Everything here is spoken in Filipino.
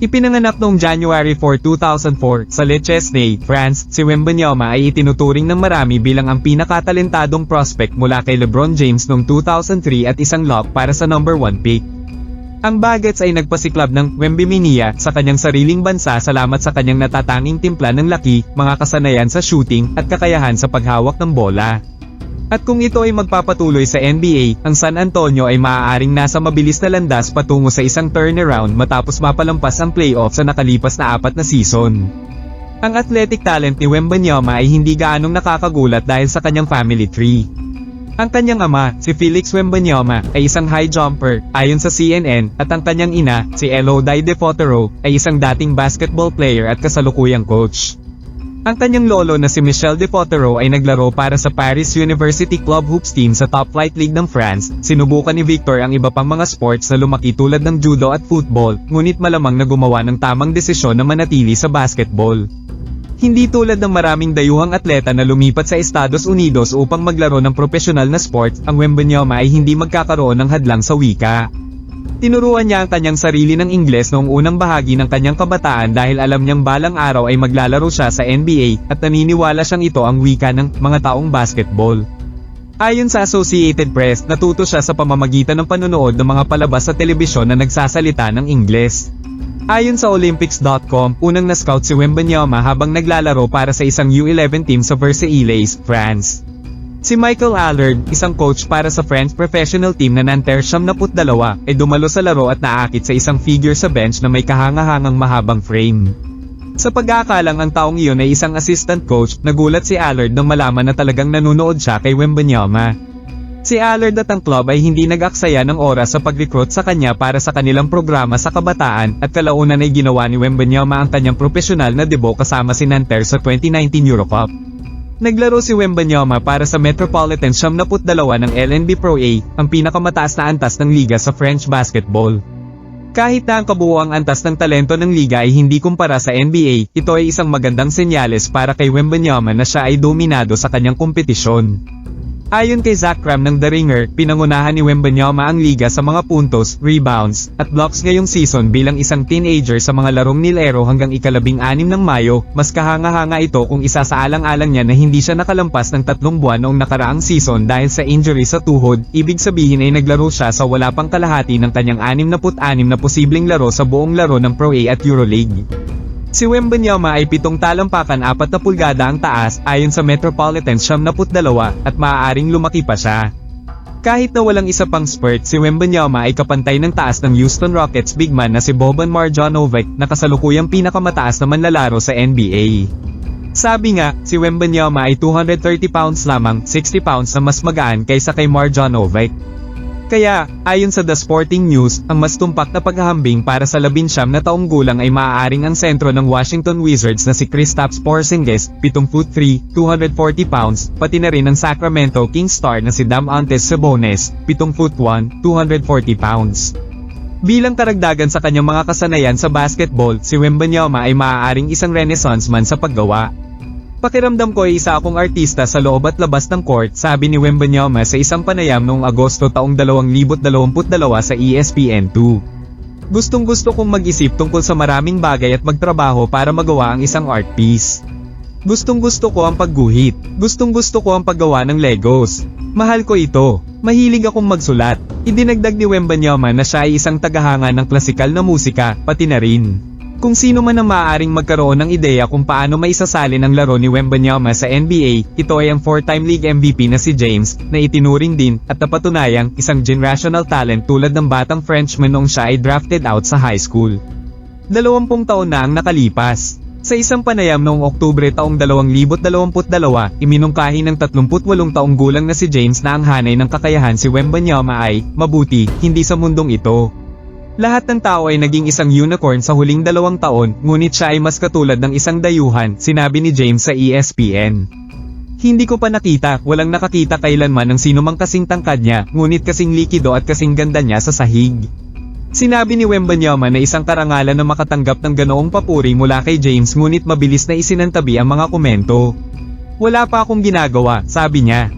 Ipinanganak noong January 4, 2004, sa Le Chesnay, France, si Wembanyama ay itinuturing ng marami bilang ang pinakatalentadong prospect mula kay LeBron James noong 2003 at isang lock para sa number 1 pick. Ang Bagets ay nagpasiklab ng Wembanyama sa kanyang sariling bansa salamat sa kanyang natatanging timpla ng laki, mga kasanayan sa shooting, at kakayahan sa paghawak ng bola. At kung ito ay magpapatuloy sa NBA, ang San Antonio ay maaaring nasa mabilis na landas patungo sa isang turnaround matapos mapalampas ang playoff sa nakalipas na 4 na season. Ang athletic talent ni Wembanyama ay hindi gaanong nakakagulat dahil sa kanyang family tree. Ang kanyang ama, si Felix Wembanyama, ay isang high jumper, ayon sa CNN, at ang kanyang ina, si Elodie Defotero, ay isang dating basketball player at kasalukuyang coach. Ang kanyang lolo na si Michel Defotero ay naglaro para sa Paris University Club Hoops team sa top flight league ng France. Sinubukan ni Victor ang iba pang mga sports na lumaki tulad ng judo at football, ngunit malamang na gumawa ng tamang desisyon na manatili sa basketball. Hindi tulad ng maraming dayuhang atleta na lumipat sa Estados Unidos upang maglaro ng profesional na sports, ang Wembanyama ay hindi magkakaroon ng hadlang sa wika. Tinuruan niya ang kanyang sarili ng Ingles noong unang bahagi ng kanyang kabataan dahil alam niyang balang araw ay maglalaro siya sa NBA at naniniwala siyang ito ang wika ng mga taong basketball. Ayon sa Associated Press, natuto siya sa pamamagitan ng panonood ng mga palabas sa telebisyon na nagsasalita ng Ingles. Ayon sa Olympics.com, unang na-scout si Wembanyama habang naglalaro para sa isang U11 team sa Versailles, France. Si Michael Allard, isang coach para sa French professional team na Nanterre 72, ay dumalo sa laro at naakit sa isang figure sa bench na may kahangahangang mahabang frame. Sa pag-aakalang ang taong iyon ay isang assistant coach, nagulat si Allard nang malaman na talagang nanunood siya kay Wembanyama. Si Allard at ang club ay hindi nag-aksaya ng oras sa pag-recruit sa kanya para sa kanilang programa sa kabataan, at kalaunan ay ginawa ni Wembanyama ang kanyang profesional na debut kasama si Nanterre sa 2019 Eurocup. Naglaro si Wembanyama para sa Metropolitan 72 ng LNB Pro A, ang pinakamataas na antas ng liga sa French basketball. Kahit na ang kabuuang antas ng talento ng liga ay hindi kumpara sa NBA, ito ay isang magandang senyales para kay Wembanyama na siya ay dominado sa kanyang kompetisyon. Ayon kay Zach Kram ng The Ringer, pinangunahan ni Wembanyama ang liga sa mga puntos, rebounds, at blocks ngayong season bilang isang teenager sa mga larong nilaro hanggang ika-16 ng Mayo. Mas kahanga-hanga ito kung isasaalang-alang niya na hindi siya nakalampas ng 3 buwan noong nakaraang season dahil sa injury sa tuhod, ibig sabihin ay naglaro siya sa wala pang kalahati ng kanyang 66 na posibleng laro sa buong laro ng Pro A at Euroleague. Si Wembanyama ay 7 talampakan 4 na pulgada ang taas, ayon sa Metropolitan 72, at maaaring lumaki pa siya. Kahit na walang isa pang spurt, si Wembanyama ay kapantay ng taas ng Houston Rockets big man na si Boban Marjanovic, na kasalukuyang pinakamataas na manlalaro sa NBA. Sabi nga, si Wembanyama ay 230 pounds lamang, 60 pounds na mas magaan kaysa kay Marjanovic. Kaya, ayon sa The Sporting News, ang mas tumpak na paghahambing para sa 19 na taong gulang ay maaaring ang sentro ng Washington Wizards na si Kristaps Porzingis, 7'3", 240 pounds, pati na rin ang Sacramento Kings star na si Domantas Sabonis, 7'1", 240 pounds. Bilang karagdagan sa kanyang mga kasanayan sa basketball, si Wembanyama ay maaaring isang renaissance man sa paggawa. Pakiramdam ko ay isa akong artista sa loob at labas ng court, sabi ni Wembanyama sa isang panayam noong Agosto taong 2022 sa ESPN2. Gustong-gusto kong mag-isip tungkol sa maraming bagay at magtrabaho para magawa ang isang art piece. Gustong-gusto ko ang pagguhit. Gustong-gusto ko ang paggawa ng Legos. Mahal ko ito. Mahilig akong magsulat. Idinagdag ni Wembanyama na siya ay isang tagahanga ng klasikal na musika, pati na rin. Kung sino man ang maaaring magkaroon ng ideya kung paano maisasalin ang laro ni Wembanyama sa NBA, ito ay ang 4-time league MVP na si James, na itinuring din, at napatunayang, isang generational talent tulad ng batang Frenchman noong siya ay drafted out sa high school. 20 taon na ang nakalipas. Sa isang panayam noong Oktubre taong 2022, iminungkahi ng 38 taong gulang na si James na ang hanay ng kakayahan si Wembanyama ay, mabuti, hindi sa mundong ito. Lahat ng tao ay naging isang unicorn sa huling 2 taon, ngunit siya ay mas katulad ng isang dayuhan, sinabi ni James sa ESPN. Hindi ko pa nakita, walang nakakita kailanman ng sinumang kasing tangkad niya, ngunit kasing likido at kasing ganda niya sa sahig. Sinabi ni Wembanyama na isang karangalan na makatanggap ng ganoong papuri mula kay James, ngunit mabilis na isinantabi ang mga komento. Wala pa akong ginagawa, sabi niya.